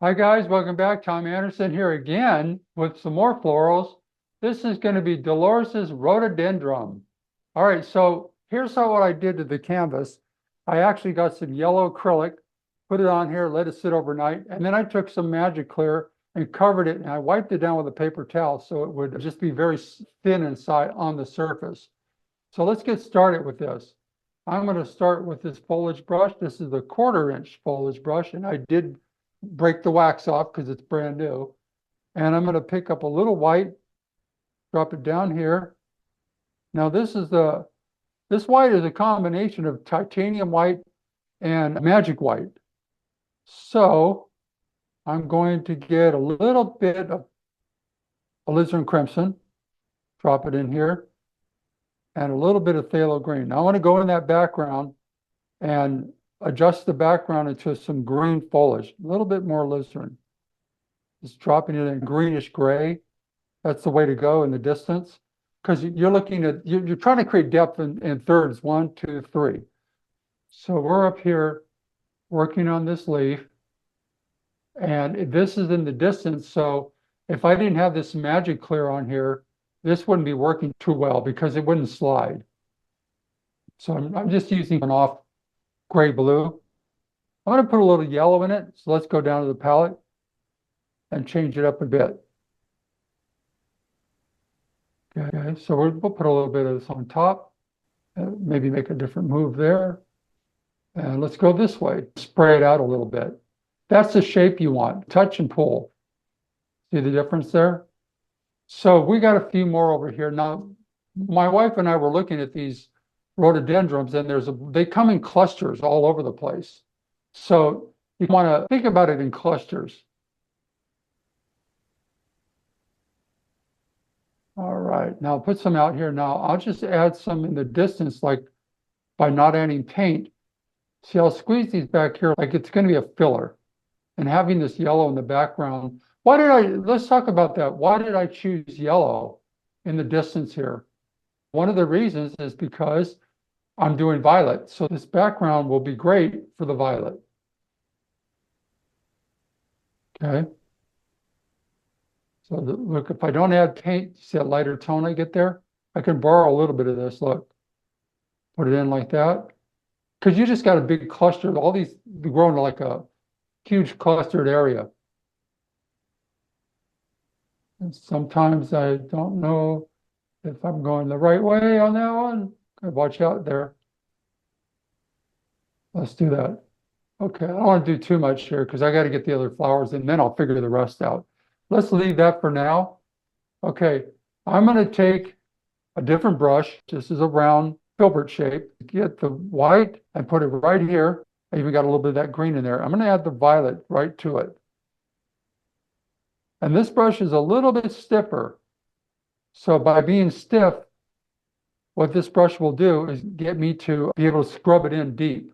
Hi guys, welcome back. Tom Anderson here again with some more florals. This is going to be Dolores's rhododendron. All right, so here's what I did to the canvas. I actually got some yellow acrylic, put it on here, let it sit overnight, and then I took some magic clear and covered it, and I wiped it down with a paper towel so it would just be very thin inside on the surface. So let's get started with this. I'm going to start with this foliage brush. This is the 1/4 inch foliage brush, and I did break the wax off because it's brand new. And I'm going to pick up a little white, drop it down here. Now this white is a combination of titanium white and magic white. So I'm going to get a little bit of alizarin crimson, drop it in here, and a little bit of phthalo green. Now I want to go in that background and adjust the background into some green foliage, a little bit more alizarin. Just dropping it in greenish gray. That's the way to go in the distance, because you're looking at, you're trying to create depth in thirds, 1, 2, 3. So we're up here working on this leaf, and this is in the distance. So if I didn't have this magic clear on here, this wouldn't be working too well because it wouldn't slide. So I'm just using an off gray blue. I'm going to put a little yellow in it. So let's go down to the palette and change it up a bit. Okay, so we'll put a little bit of this on top, maybe make a different move there. And let's go this way, spray it out a little bit. That's the shape you want, touch and pull. See the difference there? So we got a few more over here. Now, my wife and I were looking at these rhododendrons, and they come in clusters all over the place. So you want to think about it in clusters. All right, now put some out here. Now I'll just add some in the distance, like by not adding paint. See, I'll squeeze these back here like it's going to be a filler. And having this yellow in the background, let's talk about that. Why did I choose yellow in the distance here? One of the reasons is because I'm doing violet. So this background will be great for the violet. Okay. So look, if I don't add paint, see that lighter tone I get there? I can borrow a little bit of this, look. Put it in like that. Because you just got a big cluster. All these grow into like a huge clustered area. And sometimes I don't know if I'm going the right way on that one. Watch out there. Let's do that. Okay, I don't want to do too much here because I got to get the other flowers and then I'll figure the rest out. Let's leave that for now. Okay, I'm going to take a different brush. This is a round filbert shape. Get the white and put it right here. I even got a little bit of that green in there. I'm going to add the violet right to it. And this brush is a little bit stiffer. So by being stiff, what this brush will do is get me to be able to scrub it in deep.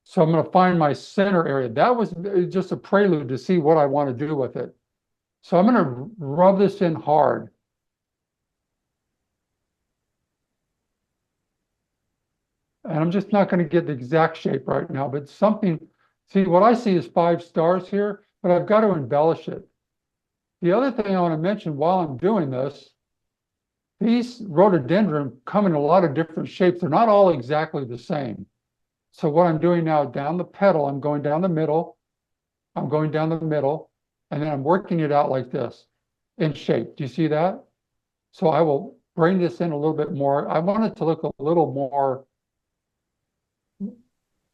So I'm going to find my center area. That was just a prelude to see what I want to do with it. So I'm going to rub this in hard. And I'm just not going to get the exact shape right now, but something, see, what I see is 5 stars here, but I've got to embellish it. The other thing I want to mention while I'm doing this, these rhododendron come in a lot of different shapes. They're not all exactly the same. So what I'm doing now, down the petal, I'm going down the middle, I'm going down the middle, and then I'm working it out like this in shape. Do you see that? So I will bring this in a little bit more. I want it to look a little more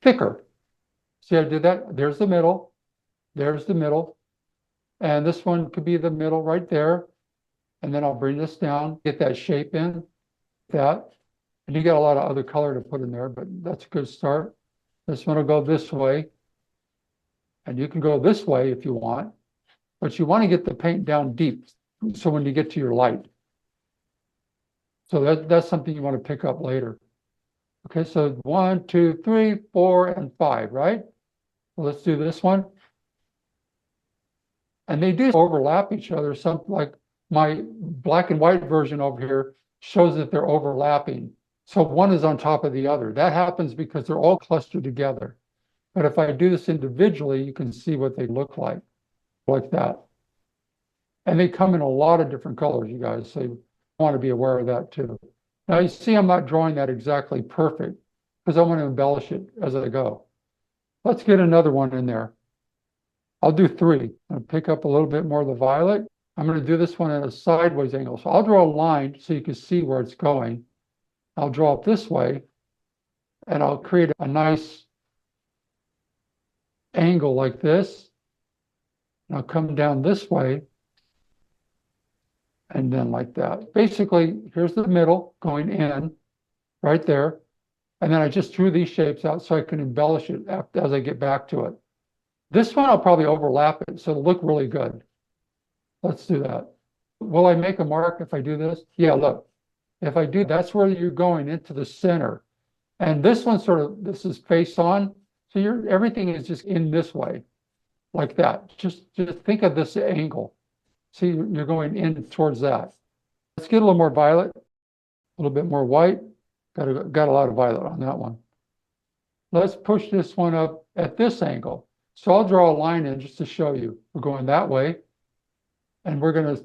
thicker. See, I did that. There's the middle. There's the middle. And this one could be the middle right there. And then I'll bring this down, get that shape in, that. And you got a lot of other color to put in there, but that's a good start. This one will go this way. And you can go this way if you want, but you want to get the paint down deep. So when you get to your light. So that's something you want to pick up later. Okay, so 1, 2, 3, 4, and 5, right? So let's do this one. And they do overlap each other. Something like my black and white version over here shows that they're overlapping. So one is on top of the other. That happens because they're all clustered together. But if I do this individually, you can see what they look like that. And they come in a lot of different colors, you guys, so you want to be aware of that too. Now you see I'm not drawing that exactly perfect because I want to embellish it as I go. Let's get another one in there. I'll do 3. I'll pick up a little bit more of the violet. I'm going to do this one at a sideways angle. So I'll draw a line so you can see where it's going. I'll draw it this way, and I'll create a nice angle like this. And I'll come down this way, and then like that. Basically, here's the middle going in, right there. And then I just drew these shapes out so I can embellish it as I get back to it. This one, I'll probably overlap it, so it'll look really good. Let's do that. Will I make a mark if I do this? Yeah, look. If I do, that's where you're going into the center. And this one this is face on. So everything is just in this way, like that. Just think of this angle. See, you're going in towards that. Let's get a little more violet, a little bit more white. Got a lot of violet on that one. Let's push this one up at this angle. So I'll draw a line in just to show you. We're going that way. And we're going to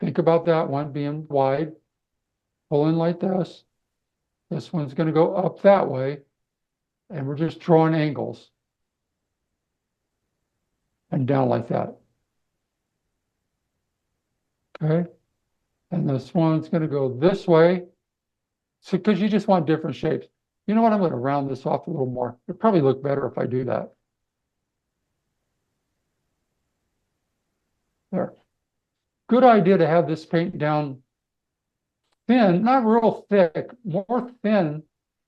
think about that one being wide. Pull in like this. This one's going to go up that way. And we're just drawing angles. And down like that. Okay. And this one's going to go this way. So, because you just want different shapes. You know what? I'm going to round this off a little more. It'd probably look better if I do that. There. Good idea to have this paint down thin, not real thick. More thin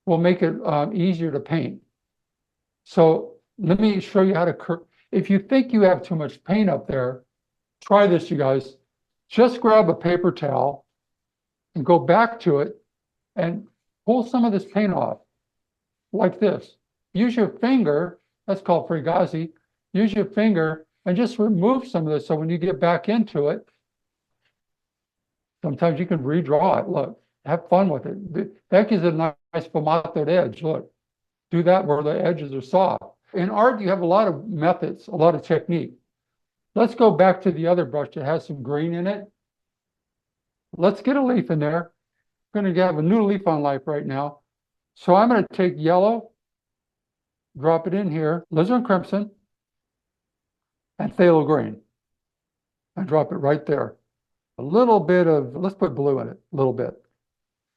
will make it easier to paint. So let me show you how to if you think you have too much paint up there, try this, you guys. Just grab a paper towel and go back to it and pull some of this paint off, like this. Use your finger, that's called Fugazi. Use your finger and just remove some of this so when you get back into it, sometimes you can redraw it. Look, have fun with it. That gives it a nice sfumato edge. Look, do that where the edges are soft. In art, you have a lot of methods, a lot of technique. Let's go back to the other brush that has some green in it. Let's get a leaf in there. I'm going to have a new leaf on life right now. So I'm going to take yellow, drop it in here, alizarin crimson, and phthalo green. And drop it right there. A little bit of, let's put blue in it, a little bit.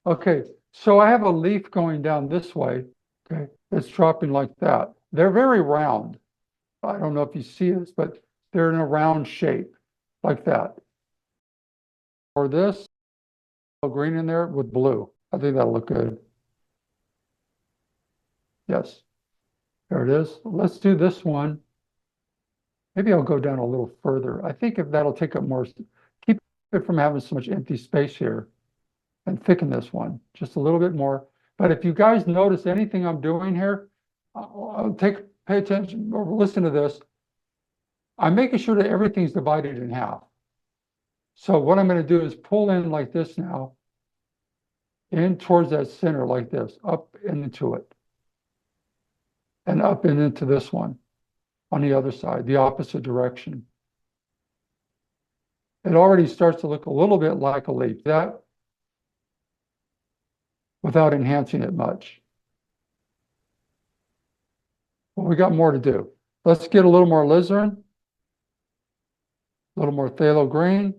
Okay, so I have a leaf going down this way. Okay, it's dropping like that. They're very round. I don't know if you see this, but they're in a round shape, like that. Or this, green in there with blue. I think that'll look good. Yes, there it is. Let's do this one. Maybe I'll go down a little further. I think if that'll take up more, keep it from having so much empty space here, and thicken this one just a little bit more. But if you guys notice anything I'm doing here, pay attention or listen to this. I'm making sure that everything's divided in half. So what I'm going to do is pull in like this now, in towards that center like this, up and into it, and up and into this one on the other side, the opposite direction. It already starts to look a little bit like a leaf, that without enhancing it much. Well, we got more to do. Let's get a little more alizarin, a little more phthalo green,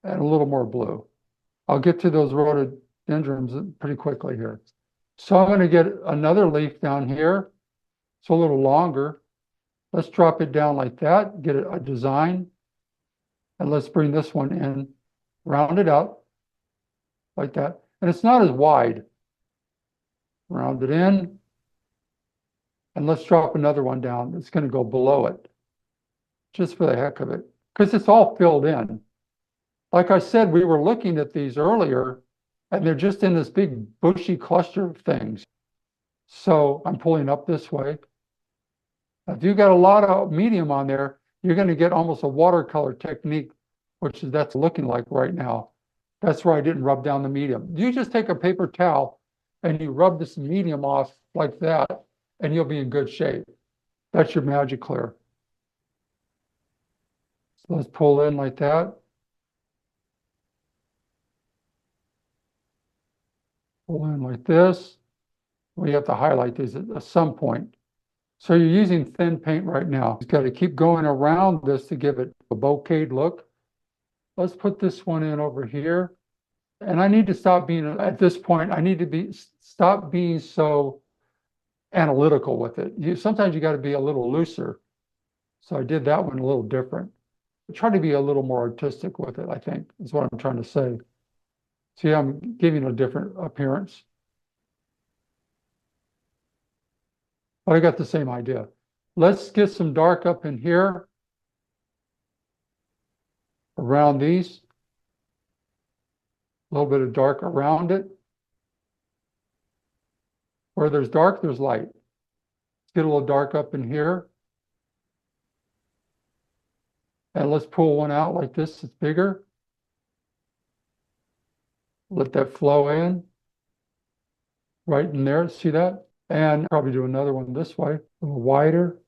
and a little more blue. I'll get to those rhododendrons pretty quickly here. So I'm going to get another leaf down here. It's a little longer. Let's drop it down like that, get a design. And let's bring this one in, round it out like that. And it's not as wide. Round it in. And let's drop another one down. It's going to go below it, just for the heck of it, because it's all filled in. Like I said, we were looking at these earlier, and they're just in this big bushy cluster of things. So I'm pulling up this way. If you've got a lot of medium on there, you're going to get almost a watercolor technique, which that's looking like right now. That's where I didn't rub down the medium. You just take a paper towel and you rub this medium off like that, and you'll be in good shape. That's your magic clear. So let's pull in like that. Pull in like this. We have to highlight these at some point. So you're using thin paint right now. You've got to keep going around this to give it a bokeh look. Let's put this one in over here. And I need to stop being, at this point, I need to stop being so analytical with it. Sometimes you got to be a little looser. So I did that one a little different. I try to be a little more artistic with it, I think, is what I'm trying to say. See, I'm giving a different appearance. But I got the same idea. Let's get some dark up in here around these. A little bit of dark around it. Where there's dark, there's light. Let's get a little dark up in here. And let's pull one out like this. It's bigger. Let that flow in. Right in there. See that? And probably do another one this way, a little wider.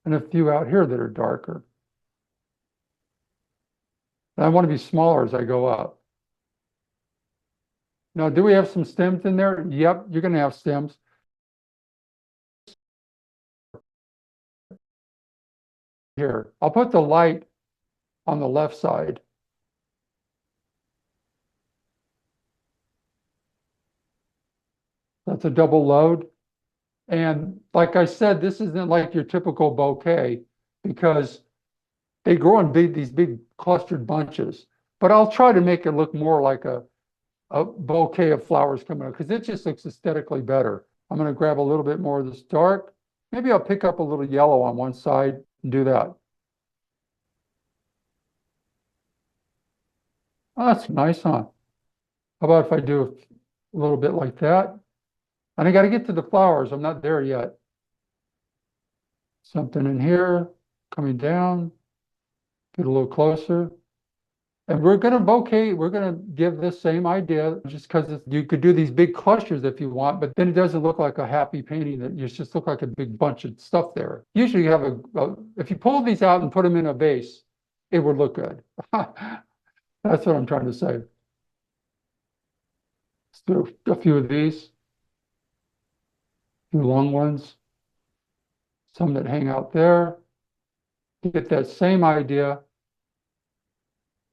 And a few out here that are darker. And I want to be smaller as I go up. Now, do we have some stems in there? Yep, you're going to have stems. Here, I'll put the light on the left side. That's a double load. And like I said, this isn't like your typical bouquet because they grow in these big clustered bunches. But I'll try to make it look more like a bouquet of flowers coming out because it just looks aesthetically better. I'm going to grab a little bit more of this dark. Maybe I'll pick up a little yellow on one side and do that. Oh, that's nice, huh? How about if I do a little bit like that? And I got to get to the flowers. I'm not there yet. Something in here, coming down, get a little closer. And we're going to bouquet, we're going to give this same idea just because you could do these big clusters if you want, but then it doesn't look like a happy painting. That you just look like a big bunch of stuff there. Usually you have if you pull these out and put them in a vase, it would look good. That's what I'm trying to say. Let's do a few of these. Few long ones. Some that hang out there. Get that same idea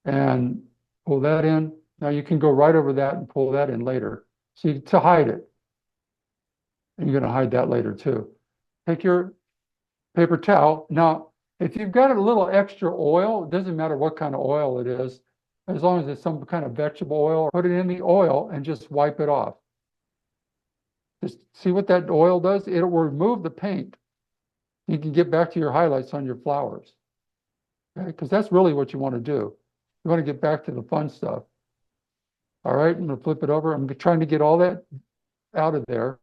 and pull that in. Now you can go right over that and pull that in later. See, to hide it. And you're going to hide that later too. Take your paper towel. Now, if you've got a little extra oil, it doesn't matter what kind of oil it is, as long as it's some kind of vegetable oil, put it in the oil and just wipe it off. Just see what that oil does? It will remove the paint. You can get back to your highlights on your flowers. Okay, because that's really what you want to do. You want to get back to the fun stuff. All right, I'm going to flip it over. I'm trying to get all that out of there.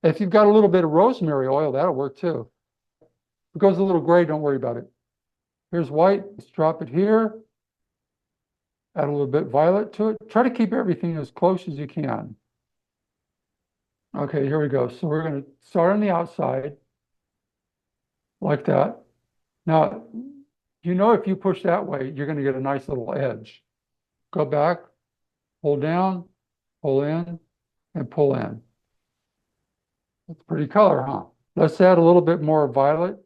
If you've got a little bit of rosemary oil, that'll work too. If it goes a little gray, don't worry about it. Here's white. Let's drop it here. Add a little bit violet to it. Try to keep everything as close as you can. Okay, here we go. So we're going to start on the outside like that. Now, you know, if you push that way, you're going to get a nice little edge. Go back, pull down, pull in, and pull in. That's pretty color, huh? Let's add a little bit more violet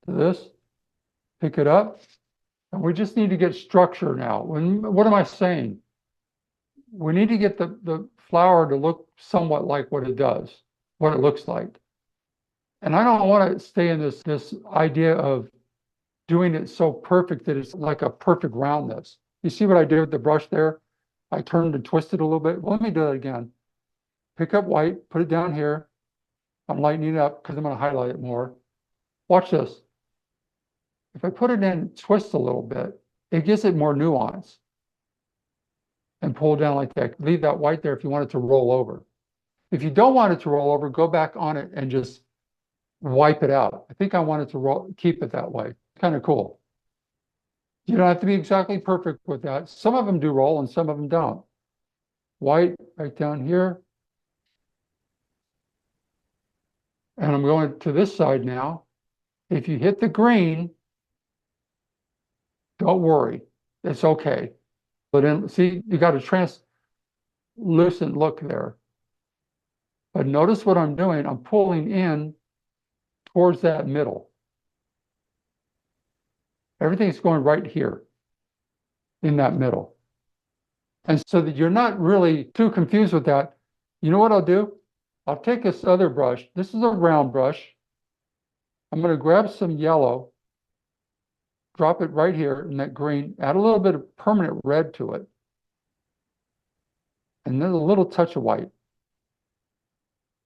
to this. Pick it up. And we just need to get structure now. What am I saying? We need to get the flower to look somewhat like what it does, what it looks like. And I don't want to stay in this idea of doing it so perfect that it's like a perfect roundness. You see what I did with the brush there? I turned and twisted a little bit. Well, let me do that again. Pick up white, put it down here. I'm lightening it up because I'm going to highlight it more. Watch this. If I put it in, twist a little bit, it gives it more nuance. And pull down like that. Leave that white there if you want it to roll over. If you don't want it to roll over, go back on it and just wipe it out. I think I want it to keep it that way. Kind of cool. You don't have to be exactly perfect with that. Some of them do roll and some of them don't. White right down here. And I'm going to this side now. If you hit the green, don't worry. It's okay. But then see, you got a translucent look there. But notice what I'm doing. I'm pulling in towards that middle. Everything's going right here in that middle. And so that you're not really too confused with that, you know what I'll do? I'll take this other brush. This is a round brush. I'm going to grab some yellow, drop it right here in that green, add a little bit of permanent red to it, and then a little touch of white.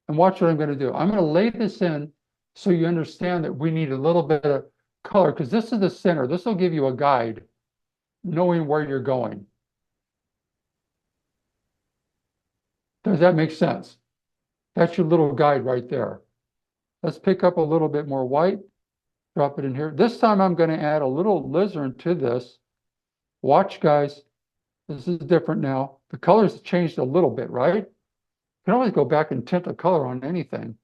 And watch what I'm going to do. I'm going to lay this in so you understand that we need a little bit of color, because this is the center. This will give you a guide, knowing where you're going. Does that make sense? That's your little guide right there. Let's pick up a little bit more white, drop it in here. This time I'm going to add a little alizarin to this. Watch, guys. This is different now. The colors changed a little bit, right? You can always go back and tint a color on anything.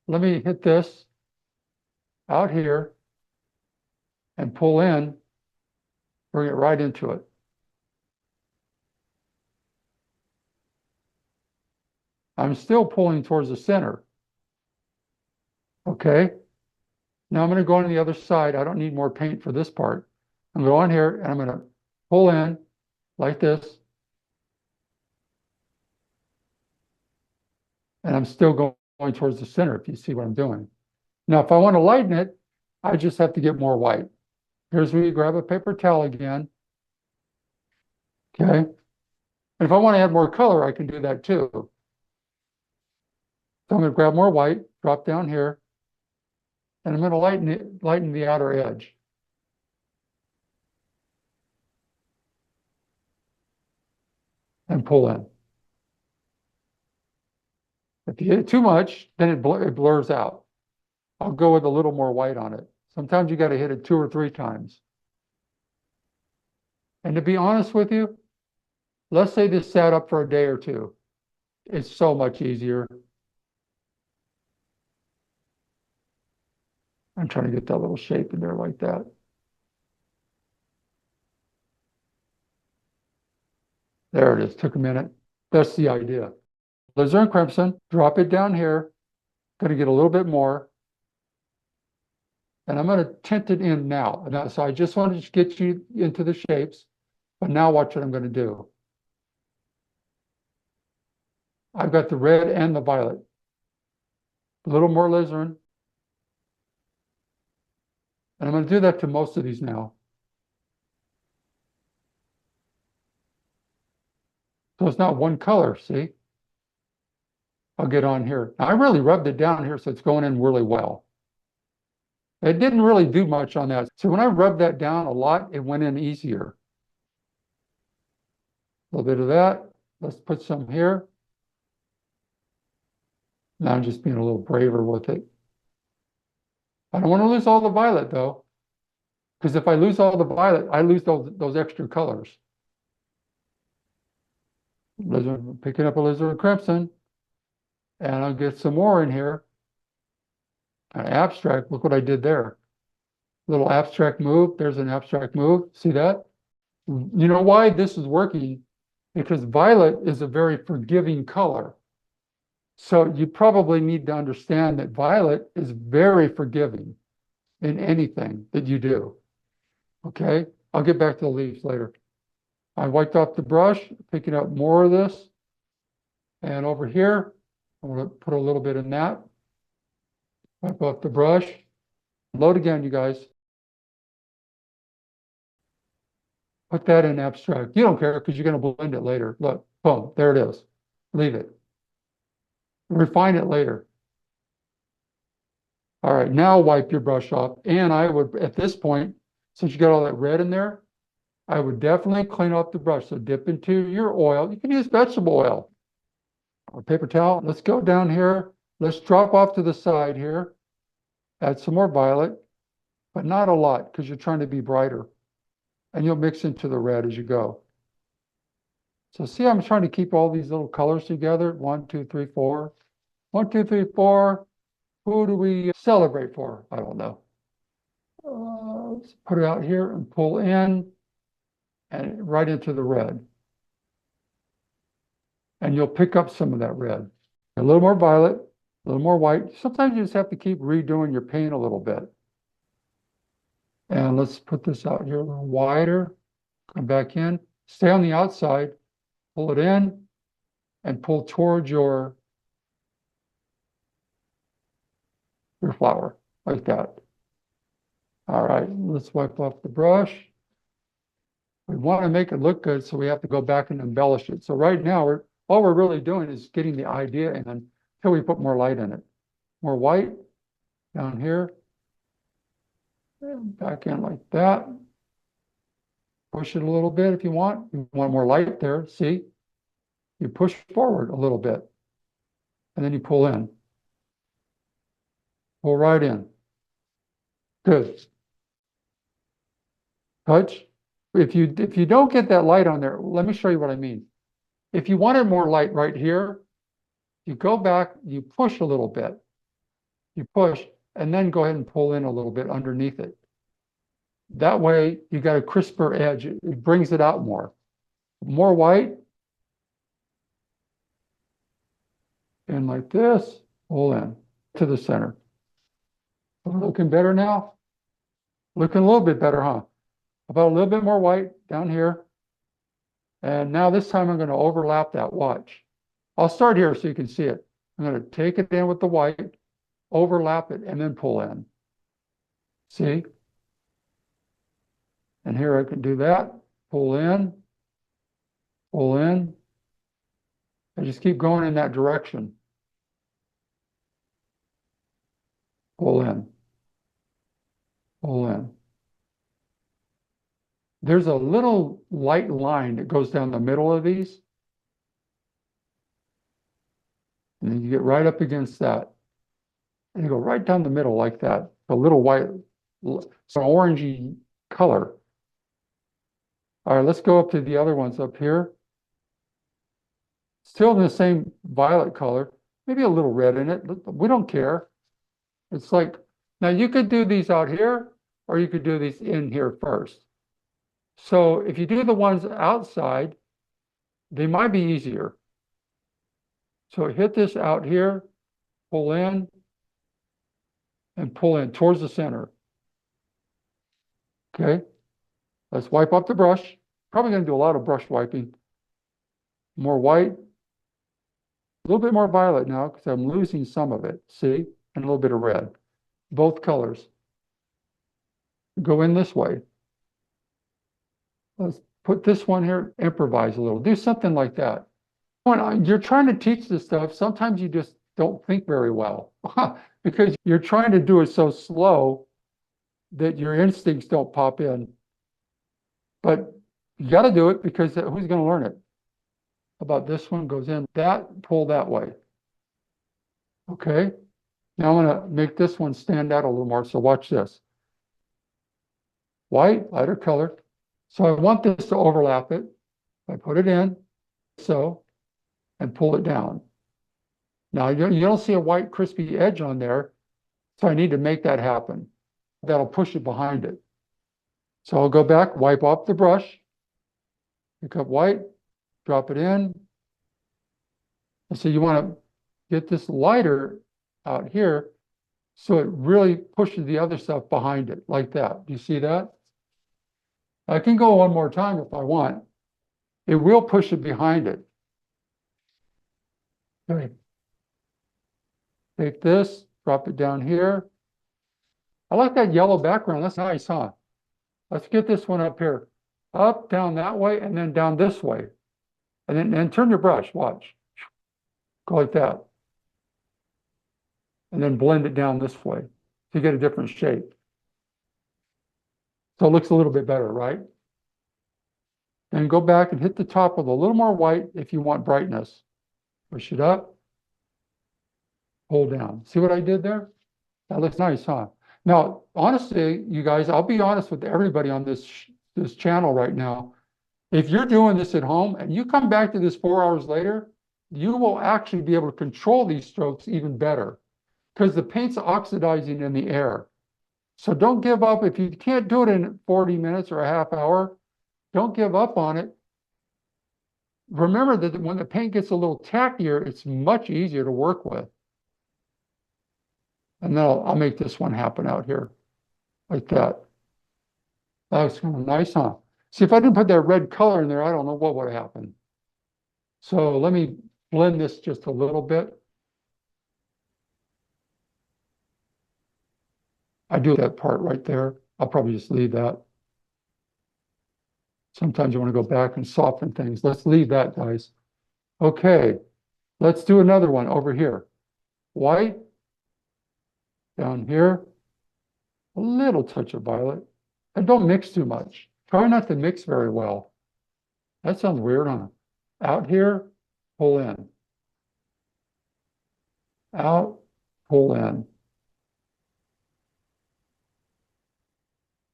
Let me hit this out here and pull in, bring it right into it. I'm still pulling towards the center. Okay. Now I'm going to go on the other side. I don't need more paint for this part. I'm going to go on here and I'm going to pull in like this. And I'm still going towards the center, if you see what I'm doing. Now, if I want to lighten it, I just have to get more white. Here's where you grab a paper towel again. Okay. And if I want to add more color, I can do that too. So I'm going to grab more white, drop down here, and I'm going to lighten the outer edge. And pull in. If you hit it too much, then it blurs out. I'll go with a little more white on it. Sometimes you got to hit it 2 or 3 times. And to be honest with you, let's say this sat up for a day or two. It's so much easier. I'm trying to get that little shape in there like that. There it is. Took a minute. That's the idea. Alizarin crimson, drop it down here. Going to get a little bit more. And I'm going to tint it in now. So I just wanted to get you into the shapes. But now watch what I'm going to do. I've got the red and the violet. A little more alizarin. And I'm going to do that to most of these now. So it's not one color, see? I'll get on here. Now, I really rubbed it down here, so it's going in really well. It didn't really do much on that. So when I rubbed that down a lot, it went in easier. A little bit of that. Let's put some here. Now I'm just being a little braver with it. I don't want to lose all the violet, though, because if I lose all the violet, I lose those extra colors. Picking up a alizarin crimson, and I'll get some more in here. An abstract, look what I did there. Little abstract move, there's an abstract move, see that? You know why this is working? Because violet is a very forgiving color. So you probably need to understand that violet is very forgiving in anything that you do. Okay, I'll get back to the leaves later. I wiped off the brush, picking up more of this. And over here, I'm going to put a little bit in that. Wipe off the brush. Load again, you guys. Put that in abstract. You don't care because you're going to blend it later. Look, boom, there it is. Leave it. Refine it later. All right, now wipe your brush off. And I would, at this point, since you got all that red in there, I would definitely clean off the brush. So dip into your oil. You can use vegetable oil or paper towel. Let's go down here. Let's drop off to the side here. Add some more violet, but not a lot because you're trying to be brighter. And you'll mix into the red as you go. So see, I'm trying to keep all these little colors together. 1, 2, 3, 4. 1, 2, 3, 4. Who do we celebrate for? I don't know. Let's put it out here and pull in and right into the red. And you'll pick up some of that red. A little more violet, a little more white. Sometimes you just have to keep redoing your paint a little bit. And let's put this out here a little wider. Come back in. Stay on the outside. Pull it in and pull towards your flower like that. All right, let's wipe off the brush. We want to make it look good, so we have to go back and embellish it. So right now, all we're really doing is getting the idea in until we put more light in it. More white down here. And back in like that. Push it a little bit if you want. You want more light there, see? You push forward a little bit. And then you pull in. Pull right in. Good. Touch. If you don't get that light on there, let me show you what I mean. If you wanted more light right here, you go back, you push a little bit. You push, and then go ahead and pull in a little bit underneath it. That way, you got a crisper edge. It brings it out more. More white. And like this, pull in to the center. Looking better now? Looking a little bit better, huh? About a little bit more white down here. And now this time I'm going to overlap that. Watch. I'll start here so you can see it. I'm going to take it in with the white, overlap it, and then pull in. See? And here I can do that. Pull in. Pull in. I just keep going in that direction. Pull in. Pull in. There's a little light line that goes down the middle of these. And then you get right up against that. And you go right down the middle like that. A little white, so orangey color. All right, let's go up to the other ones up here. Still in the same violet color, maybe a little red in it. We don't care. It's like, now you could do these out here, or you could do these in here first. So if you do the ones outside, they might be easier. So hit this out here, pull in, and pull in towards the center. Okay, let's wipe up the brush. Probably going to do a lot of brush wiping. More white, a little bit more violet now because I'm losing some of it, see? And a little bit of red, both colors. Go in this way. Let's put this one here, improvise a little, do something like that. When you're trying to teach this stuff, sometimes you just don't think very well because you're trying to do it so slow that your instincts don't pop in. But you got to do it because who's going to learn it? About this one goes in, that, pull that way. Okay. Now I'm going to make this one stand out a little more. So watch this. White, lighter color. So I want this to overlap it. I put it in, so, and pull it down. Now you don't see a white crispy edge on there, so I need to make that happen. That'll push it behind it. So I'll go back, wipe off the brush, pick up white, drop it in. And so you want to get this lighter out here so it really pushes the other stuff behind it, like that. Do you see that? I can go one more time if I want. It will push it behind it. Okay. Take this, drop it down here. I like that yellow background. That's nice, huh? Let's get this one up here. Up, down that way, and then down this way. And then turn your brush, watch. Go like that. And then blend it down this way to get a different shape. So it looks a little bit better, right? Then go back and hit the top with a little more white if you want brightness. Push it up, pull down. See what I did there? That looks nice, huh? Now, honestly, you guys, I'll be honest with everybody on this channel right now. If you're doing this at home and you come back to this 4 hours later, you will actually be able to control these strokes even better. because the paint's oxidizing in the air. So don't give up. If you can't do it in 40 minutes or a half hour, don't give up on it. Remember that when the paint gets a little tackier, it's much easier to work with. And then I'll make this one happen out here like that. That's kind of nice, huh? See, if I didn't put that red color in there, I don't know what would happen. So let me blend this just a little bit. I do that part right there. I'll probably just leave that. Sometimes you want to go back and soften things. Let's leave that, guys. Okay, let's do another one over here. White, down here, a little touch of violet. And don't mix too much. Try not to mix very well. That sounds weird, huh? Out here, pull in. Out, pull in.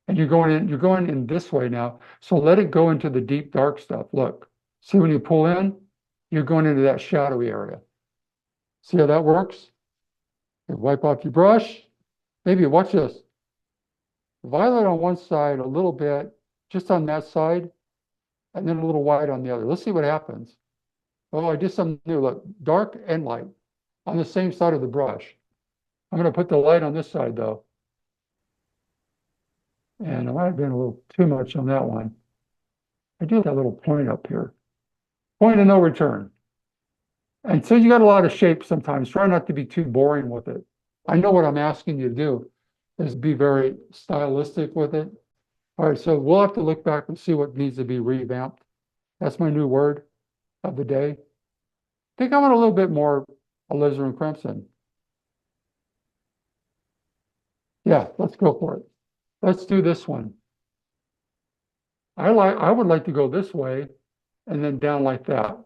And you're going in this way now. So let it go into the deep dark stuff. Look, see when you pull in, you're going into that shadowy area. See how that works? You wipe off your brush. Maybe watch this. Violet on one side, a little bit, just on that side, and then a little white on the other. Let's see what happens. Oh, I did something new. Look, dark and light on the same side of the brush. I'm going to put the light on this side, though. And it might have been a little too much on that one. I do have that little point up here. Point of no return. And so you got a lot of shapes sometimes. Try not to be too boring with it. I know what I'm asking you to do is be very stylistic with it. All right, so we'll have to look back and see what needs to be revamped. That's my new word of the day. I think I want a little bit more alizarin crimson. Yeah, let's go for it. Let's do this one. I would like to go this way and then down like that.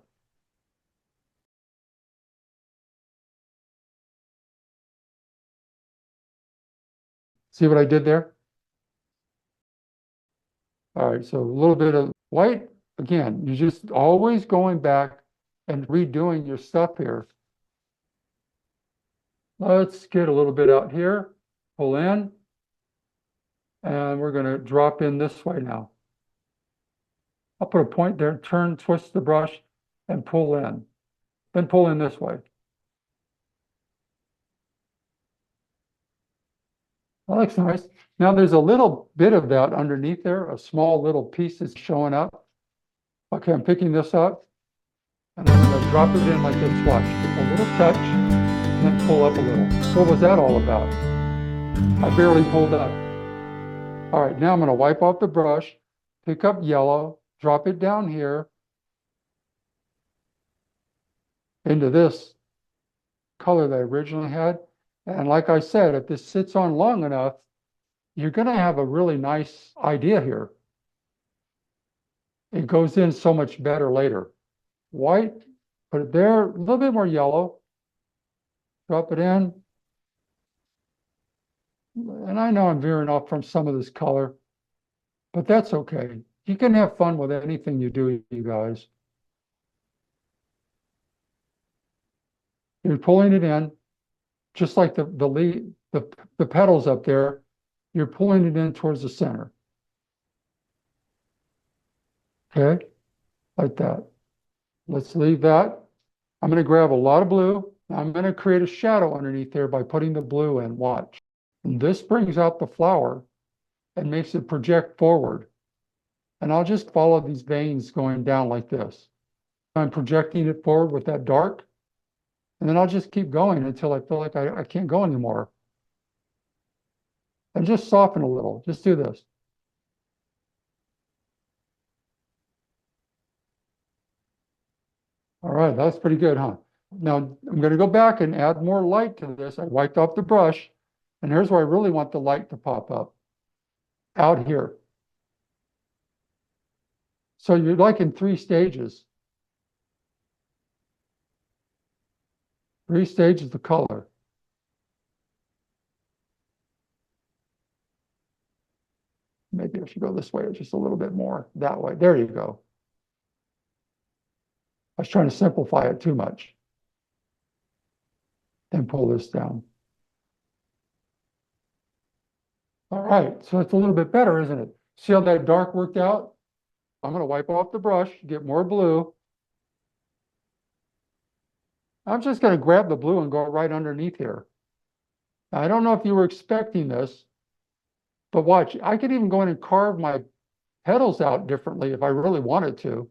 See what I did there? All right, so a little bit of white. Again, you're just always going back and redoing your stuff here. Let's get a little bit out here, pull in, and we're going to drop in this way now. I'll put a point there, turn, twist the brush, and pull in. Then pull in this way. That looks nice. Now there's a little bit of that underneath there, a small little piece is showing up. Okay, I'm picking this up, and I'm going to drop it in like this. Watch, a little touch, and then pull up a little. What was that all about? I barely pulled up. All right, now I'm going to wipe off the brush, pick up yellow, drop it down here into this color that I originally had. And like I said, if this sits on long enough, you're going to have a really nice idea here. It goes in so much better later. White, put it there, a little bit more yellow, drop it in. And I know I'm veering off from some of this color, but that's okay. You can have fun with anything you do, you guys. You're pulling it in, just like the petals up there. You're pulling it in towards the center. Okay, like that. Let's leave that. I'm going to grab a lot of blue. I'm going to create a shadow underneath there by putting the blue in. Watch. And this brings out the flower and makes it project forward. And I'll just follow these veins going down like this. I'm projecting it forward with that dark. And then I'll just keep going until I feel like I can't go anymore. And just soften a little. Just do this. All right, that's pretty good, huh? Now I'm going to go back and add more light to this. I wiped off the brush, and here's where I really want the light to pop up. Out here. So you're like in 3 stages. 3 stages of color. Maybe I should go this way just a little bit more. That way. There you go. I was trying to simplify it too much. Then pull this down. All right, so it's a little bit better, isn't it? See how that dark worked out? I'm going to wipe off the brush, get more blue. I'm just going to grab the blue and go right underneath here. Now, I don't know if you were expecting this, but watch, I could even go in and carve my petals out differently if I really wanted to.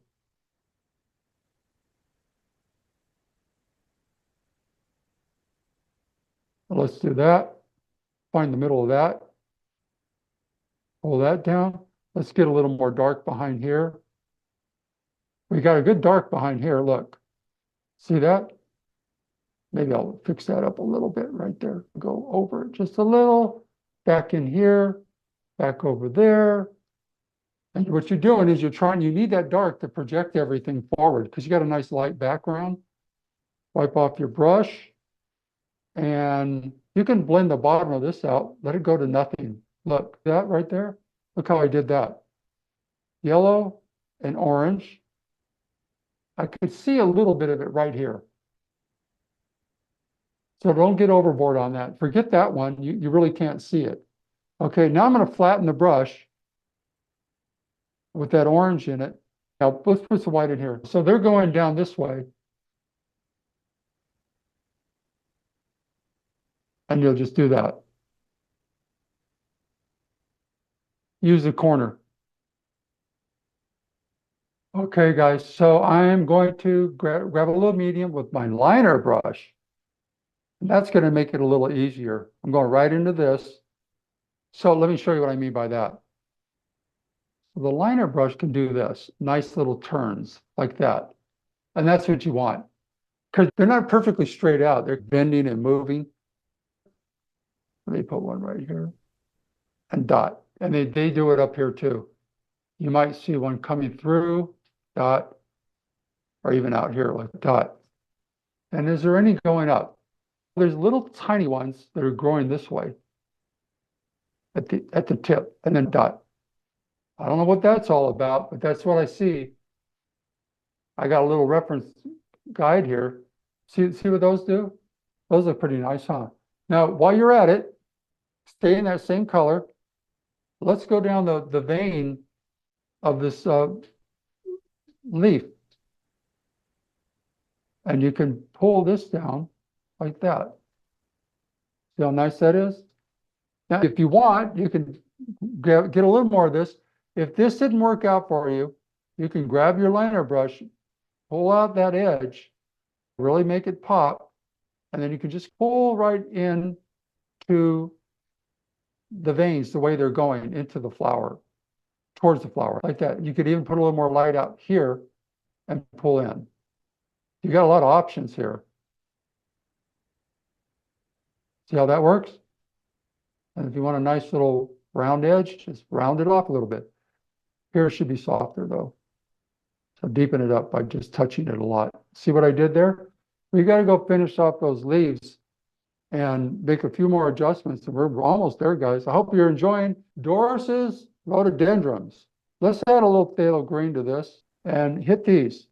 Let's do that. Find the middle of that. Pull that down. Let's get a little more dark behind here. We got a good dark behind here. Look, see that? Maybe I'll fix that up a little bit right there. Go over it just a little. Back in here, back over there. And what you're doing is you need that dark to project everything forward because you got a nice light background. Wipe off your brush. And you can blend the bottom of this out. Let it go to nothing. Look, that right there. Look how I did that. Yellow and orange. I could see a little bit of it right here. So don't get overboard on that. Forget that one. You really can't see it. Okay, now I'm going to flatten the brush with that orange in it. Now let's put some white in here. So they're going down this way. And you'll just do that. Use the corner. Okay, guys, so I am going to grab a little medium with my liner brush. And that's going to make it a little easier. I'm going right into this. So let me show you what I mean by that. The liner brush can do this, nice little turns like that. And that's what you want. Because they're not perfectly straight out. They're bending and moving. Let me put one right here. And dot. And they do it up here too. You might see one coming through, dot, or even out here like dot. And is there any going up? There's little tiny ones that are growing this way at the tip, and then dot. I don't know what that's all about, but that's what I see. I got a little reference guide here. See what those do? Those look pretty nice, huh? Now, while you're at it, stay in that same color. Let's go down the vein of this leaf. And you can pull this down like that. See how nice that is? Now, if you want, you can get a little more of this. If this didn't work out for you, you can grab your liner brush, pull out that edge, really make it pop, and then you can just pull right in to the veins the way they're going into the flower, towards the flower, like that. You could even put a little more light out here and pull in. You got a lot of options here. See how that works? And if you want a nice little round edge, just round it off a little bit. Here it should be softer though. So deepen it up by just touching it a lot. See what I did there? We got to go finish off those leaves and make a few more adjustments. And we're almost there, guys. I hope you're enjoying Doris's rhododendrons. Let's add a little phthalo green to this and hit these.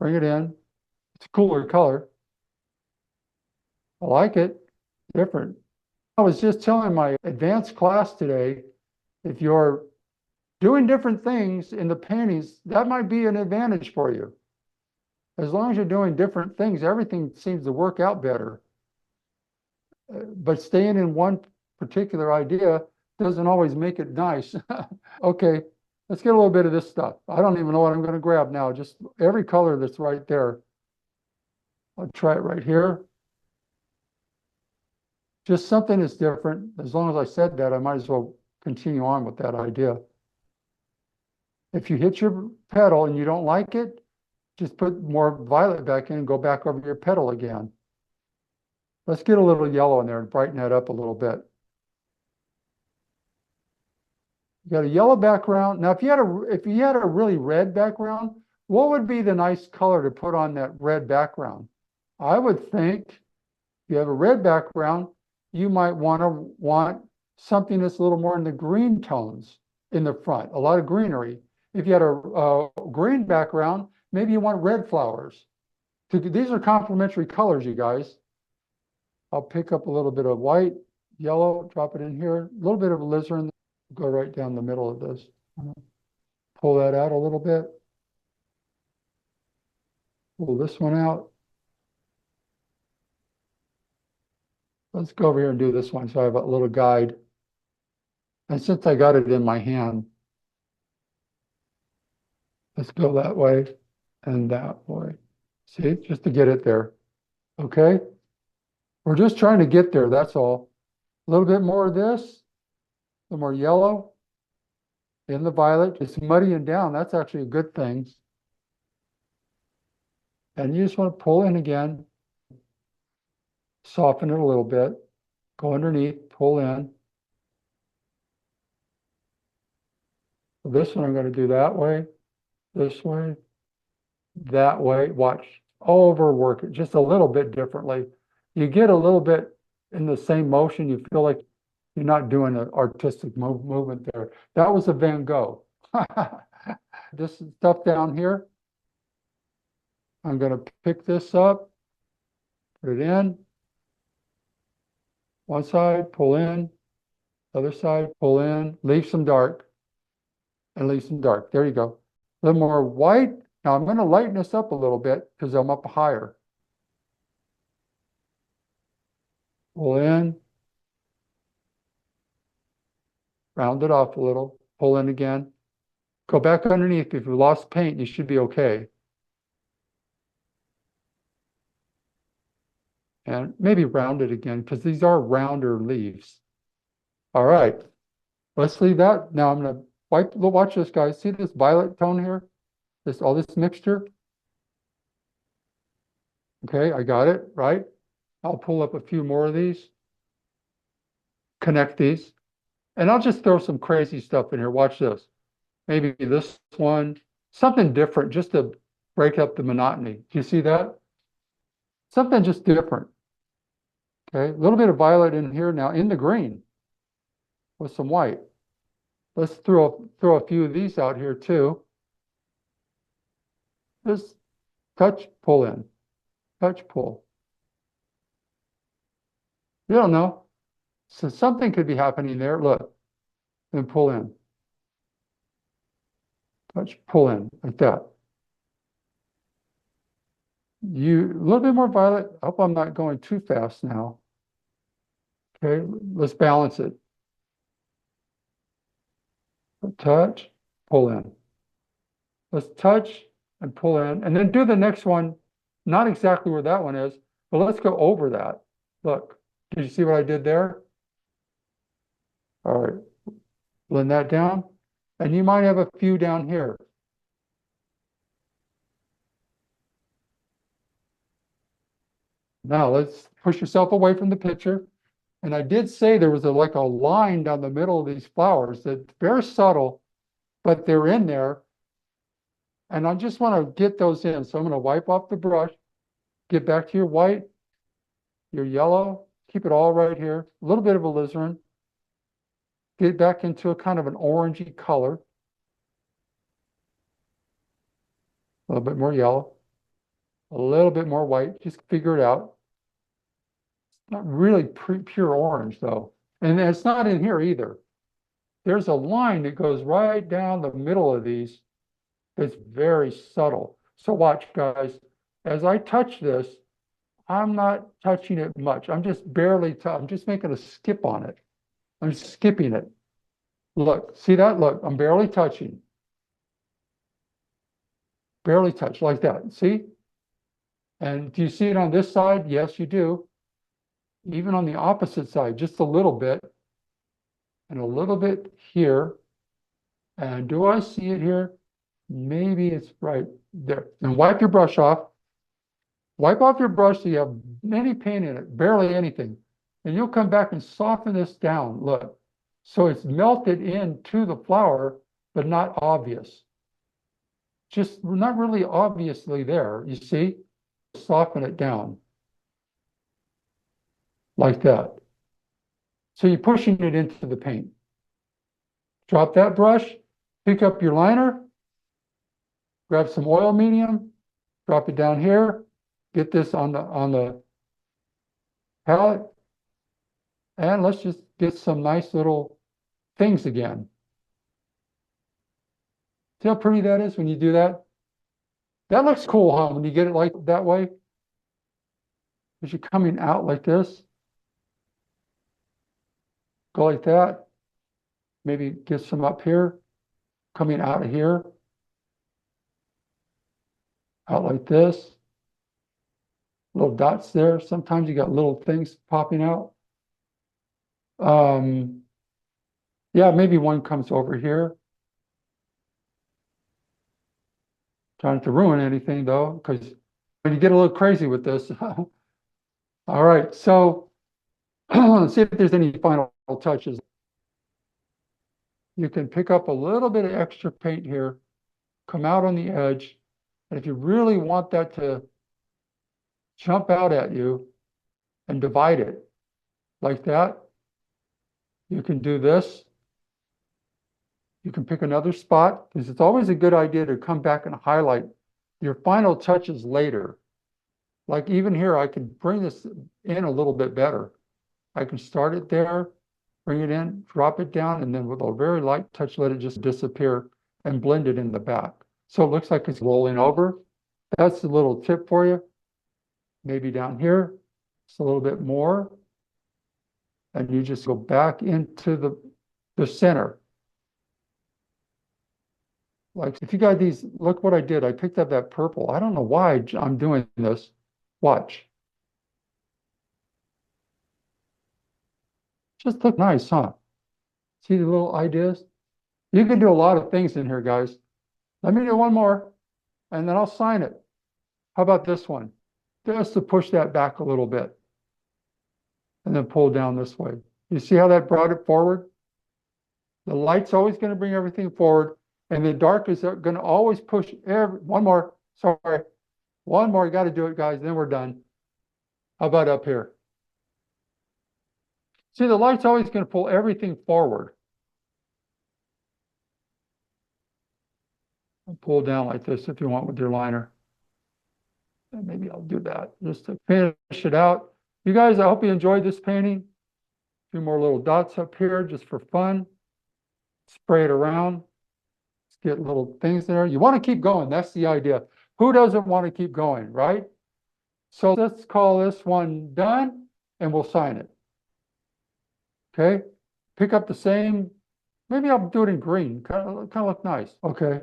Bring it in. It's a cooler color. I like it. Different. I was just telling my advanced class today, if you're doing different things in the paintings, that might be an advantage for you. As long as you're doing different things, everything seems to work out better. But staying in one particular idea doesn't always make it nice. Okay, let's get a little bit of this stuff. I don't even know what I'm going to grab now. Just every color that's right there. I'll try it right here. Just something that's different. As long as I said that, I might as well continue on with that idea. If you hit your petal and you don't like it, just put more violet back in and go back over your petal again. Let's get a little yellow in there and brighten that up a little bit. You got a yellow background. Now, if you had a really red background, what would be the nice color to put on that red background? I would think if you have a red background, you might want something that's a little more in the green tones in the front, a lot of greenery. If you had a green background, maybe you want red flowers. These are complementary colors, you guys. I'll pick up a little bit of white yellow, drop it in here, a little bit of alizarin, go right down the middle of this. Pull that out a little bit. Pull this one out. Let's go over here and do this one so I have a little guide. And since I got it in my hand, let's go that way and that way. See, just to get it there. Okay? We're just trying to get there, that's all. A little bit more of this, a little more yellow in the violet, just muddying down. That's actually a good thing. And you just want to pull in again, soften it a little bit, go underneath, pull in. This one I'm going to do that way, this way, that way. Watch, overwork it just a little bit differently. You get a little bit in the same motion, you feel like you're not doing an artistic movement there. That was a Van Gogh. This stuff down here, I'm going to pick this up, put it in. One side, pull in. Other side, pull in. Leave some dark. And leave some dark. There you go. A little more white. Now I'm going to lighten this up a little bit because I'm up higher. Pull in. Round it off a little. Pull in again. Go back underneath. If you lost paint, you should be okay. And maybe round it again because these are rounder leaves. All right. Let's leave that. Now I'm going to watch this, guys. See this violet tone here? All this mixture? Okay, I got it, right? I'll pull up a few more of these. Connect these. And I'll just throw some crazy stuff in here. Watch this. Maybe this one. Something different just to break up the monotony. Do you see that? Something just different. Okay, a little bit of violet in here now in the green with some white. Let's throw a few of these out here too. Just touch, pull in. Touch, pull. You don't know. So something could be happening there. Look, and pull in. Touch, pull in, like that. A little bit more violet. I hope I'm not going too fast now. Okay, let's balance it. Touch, pull in. Let's touch and pull in, and then do the next one, not exactly where that one is, but let's go over that. Look, did you see what I did there? All right, blend that down, and you might have a few down here. Now let's push yourself away from the picture. And I did say there was like a line down the middle of these flowers that's very subtle, but they're in there. And I just want to get those in. So I'm going to wipe off the brush, get back to your white, your yellow, keep it all right here. A little bit of alizarin. Get back into a kind of an orangey color. A little bit more yellow. A little bit more white. Just figure it out. Not really pure orange, though. And it's not in here either. There's a line that goes right down the middle of these that's very subtle. So watch, guys. As I touch this, I'm not touching it much. I'm just I'm just making a skip on it. I'm skipping it. Look, see that? Look, I'm barely touching. Barely touch, like that. See? And do you see it on this side? Yes, you do. Even on the opposite side, just a little bit, and a little bit here. And do I see it here? Maybe it's right there. And wipe your brush off. Wipe off your brush so you have any paint in it, barely anything. And you'll come back and soften this down, look. So it's melted into the flower, but not obvious. Just not really obviously there, you see? Soften it down. Like that. So you're pushing it into the paint. Drop that brush, pick up your liner, grab some oil medium, drop it down here, get this on the palette, And let's just get some nice little things again. See how pretty that is when you do that? That looks cool, huh? When you get it like that way. As you're coming out like this, go like that. Maybe get some up here, coming out of here, out like this. Little dots there. Sometimes you got little things popping out. Yeah, maybe one comes over here. Trying not to ruin anything though, because when you get a little crazy with this. All right, so let's see if there's any final touches. You can pick up a little bit of extra paint here, come out on the edge, and if you really want that to jump out at you and divide it like that, you can do this. You can pick another spot, because it's always a good idea to come back and highlight your final touches later. Like even here, I can bring this in a little bit better. I can start it there, bring it in, drop it down, and then with a very light touch, let it just disappear and blend it in the back. So it looks like it's rolling over. That's a little tip for you. Maybe down here, it's a little bit more. And you just go back into the center. Like if you got these, look what I did. I picked up that purple. I don't know why I'm doing this. Watch. Just look nice, huh? See the little ideas? You can do a lot of things in here, guys. Let me do one more, and then I'll sign it. How about this one? Just to push that back a little bit, and then pull down this way. You see how that brought it forward? The light's always going to bring everything forward, and the dark is going to always push one more. Sorry. One more. You got to do it, guys. Then we're done. How about up here? See, the light's always going to pull everything forward. And pull down like this if you want with your liner. And maybe I'll do that just to finish it out. You guys, I hope you enjoyed this painting. A few more little dots up here just for fun. Spray it around. Let's get little things there. You want to keep going. That's the idea. Who doesn't want to keep going, right? So let's call this one done, and we'll sign it. Okay. Pick up the same. Maybe I'll do it in green. Kind of look nice. Okay.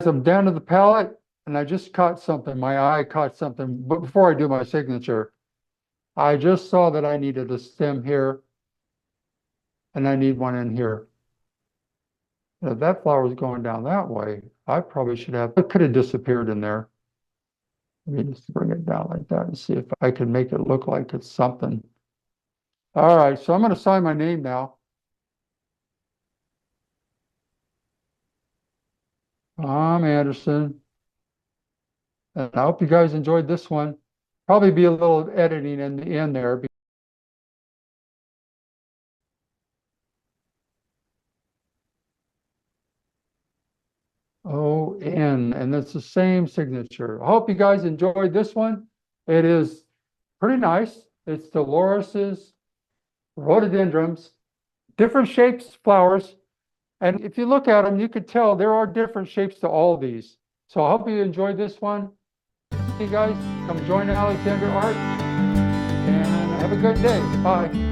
I'm down to the palette, and I just caught something. My eye caught something. But before I do my signature, I just saw that I needed a stem here, and I need one in here. Now, if that flower is going down that way, I probably should have, it could have disappeared in there. Let me just bring it down like that and see if I can make it look like it's something. All right, so I'm going to sign my name now. Tom Anderson. And I hope you guys enjoyed this one. Probably be a little editing in the end there. O-N, and it's the same signature. I hope you guys enjoyed this one. It is pretty nice. It's Dolores's rhododendrons, different shapes, flowers. And if you look at them, you could tell there are different shapes to all these. So I hope you enjoyed this one. Hey guys, come join Alexander Art and have a good day. Bye.